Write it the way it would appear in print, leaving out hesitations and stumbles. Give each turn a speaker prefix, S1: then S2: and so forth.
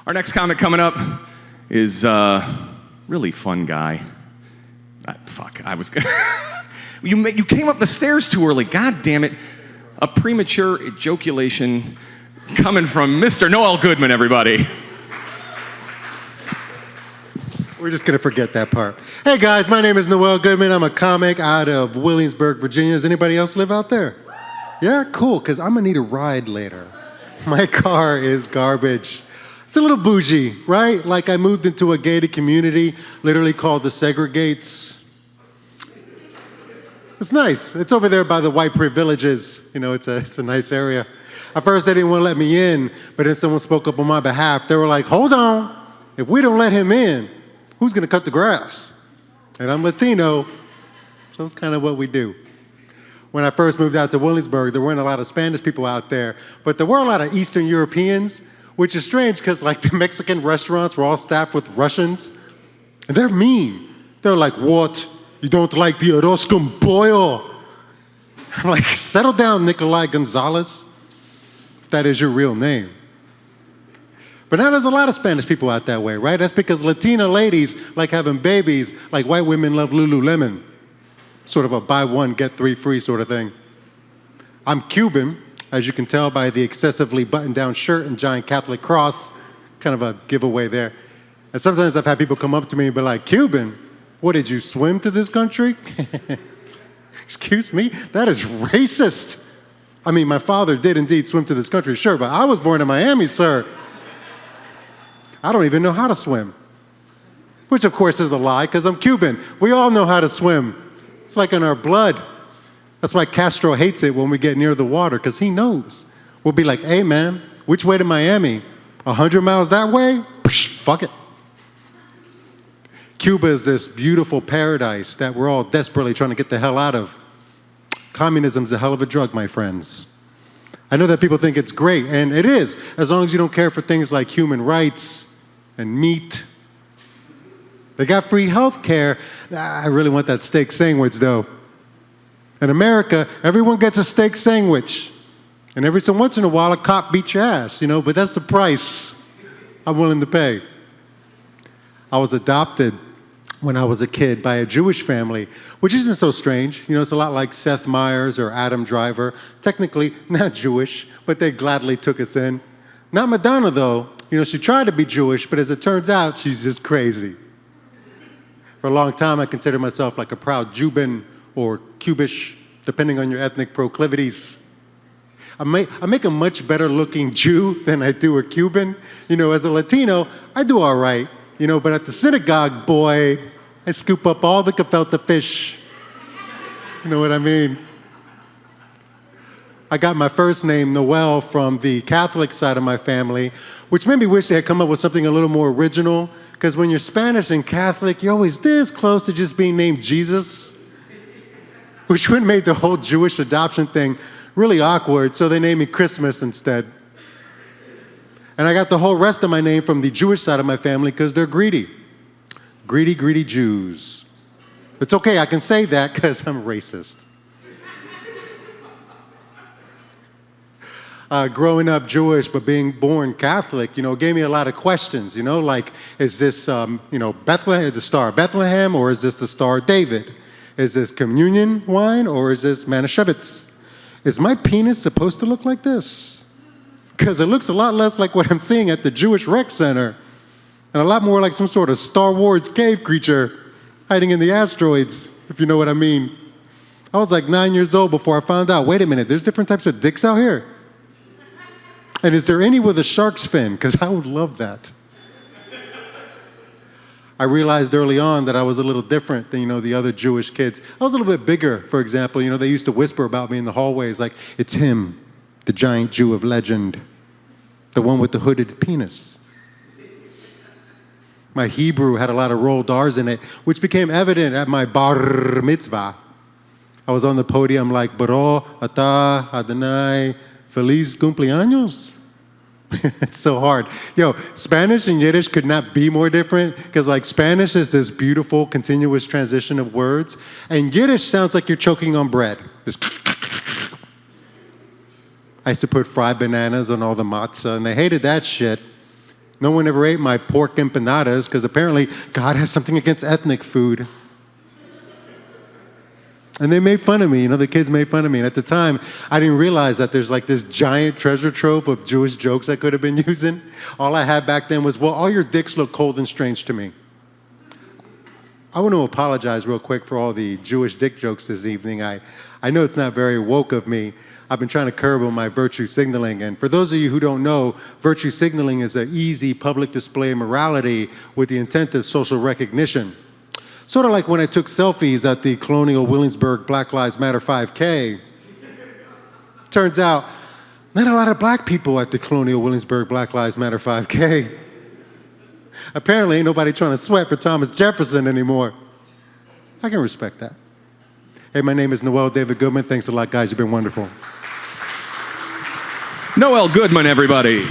S1: Our next comic coming up is really fun guy. I was you came up the stairs too early. God damn it! A premature ejaculation coming from Mr. Noel Goodman, everybody.
S2: We're just going to forget that part. Hey guys, my name is Noel Goodman. I'm a comic out of Williamsburg, Virginia. Does anybody else live out there? Yeah, cool, because I'm going to need a ride later. My car is garbage. It's a little bougie, right? Like I moved into a gated community, literally called the Segregates. It's nice. It's over there by the white privileges. You know, it's a nice area. At first, they didn't want to let me in, but then someone spoke up on my behalf. They were like, hold on. If we don't let him in, who's going to cut the grass? And I'm Latino, so it's kind of what we do. When I first moved out to Williamsburg, there weren't a lot of Spanish people out there, but there were a lot of Eastern Europeans, which is strange because like the Mexican restaurants were all staffed with Russians, and they're mean. They're like, what? You don't like the arroz con pollo? I'm like, settle down, Nikolai Gonzalez, if that is your real name. But now there's a lot of Spanish people out that way, right? That's because Latina ladies like having babies, like white women love Lululemon. Sort of a buy one, get three free sort of thing. I'm Cuban, as you can tell by the excessively buttoned-down shirt and giant Catholic cross, kind of a giveaway there. And sometimes I've had people come up to me and be like, Cuban, what, did you swim to this country? Excuse me? That is racist. I mean, my father did indeed swim to this country, sure, but I was born in Miami, sir. I don't even know how to swim. Which, of course, is a lie, because I'm Cuban. We all know how to swim. It's like in our blood. That's why Castro hates it when we get near the water, because he knows. We'll be like, hey, man, which way to Miami? 100 miles that way? Psh, fuck it. Cuba is this beautiful paradise that we're all desperately trying to get the hell out of. Communism's a hell of a drug, my friends. I know that people think it's great, and it is, as long as you don't care for things like human rights and meat. They got free health care. I really want that steak sandwich, though. In America, everyone gets a steak sandwich. And every so once in a while, a cop beats your ass, you know, but that's the price I'm willing to pay. I was adopted when I was a kid by a Jewish family, which isn't so strange. You know, it's a lot like Seth Meyers or Adam Driver. Technically not Jewish, but they gladly took us in. Not Madonna, though. You know, she tried to be Jewish, but as it turns out, she's just crazy. For a long time, I considered myself like a proud Juban or Cubish, depending on your ethnic proclivities. I make a much better looking Jew than I do a Cuban. You know, as a Latino, I do all right. You know, but at the synagogue, boy, I scoop up all the gefilte fish. You know what I mean? I got my first name, Noel, from the Catholic side of my family, which made me wish they had come up with something a little more original, because when you're Spanish and Catholic, you're always this close to just being named Jesus, which would have made the whole Jewish adoption thing really awkward, so they named me Christmas instead. And I got the whole rest of my name from the Jewish side of my family because they're greedy. Greedy, greedy Jews. It's okay, I can say that because I'm racist. Growing up Jewish but being born Catholic, you know, gave me a lot of questions, you know, like, is this, you know, Bethlehem, the Star of Bethlehem, or is this the Star of David? Is this communion wine, or is this Manischewitz? Is my penis supposed to look like this? Because it looks a lot less like what I'm seeing at the Jewish Rec Center, and a lot more like some sort of Star Wars cave creature hiding in the asteroids, if you know what I mean. I was like 9 years old before I found out, wait a minute, there's different types of dicks out here? And is there any with a shark's fin? Because I would love that. I realized early on that I was a little different than, you know, the other Jewish kids. I was a little bit bigger, for example. You know, they used to whisper about me in the hallways, like, it's him, the giant Jew of legend, the one with the hooded penis. My Hebrew had a lot of rolled R's in it, which became evident at my bar mitzvah. I was on the podium like, Baro, Ata, Adonai, Feliz cumpleaños. It's so hard. Yo, Spanish and Yiddish could not be more different, because like Spanish is this beautiful continuous transition of words, and Yiddish sounds like you're choking on bread. Just I used to put fried bananas on all the matzah, and they hated that shit. No one ever ate my pork empanadas because apparently God has something against ethnic food. And they made fun of me, the kids made fun of me. And at the time, I didn't realize that there's like this giant treasure trove of Jewish jokes I could have been using. All I had back then was, well, all your dicks look cold and strange to me. I want to apologize real quick for all the Jewish dick jokes this evening. I know it's not very woke of me. I've been trying to curb on my virtue signaling. And for those of you who don't know, virtue signaling is an easy public display of morality with the intent of social recognition. Sort of like when I took selfies at the Colonial Williamsburg Black Lives Matter 5K. Turns out, not a lot of black people at the Colonial Williamsburg Black Lives Matter 5K. Apparently, ain't nobody trying to sweat for Thomas Jefferson anymore. I can respect that. Hey, my name is Noel David Goodman. Thanks a lot, guys. You've been wonderful.
S1: Noel Goodman, everybody.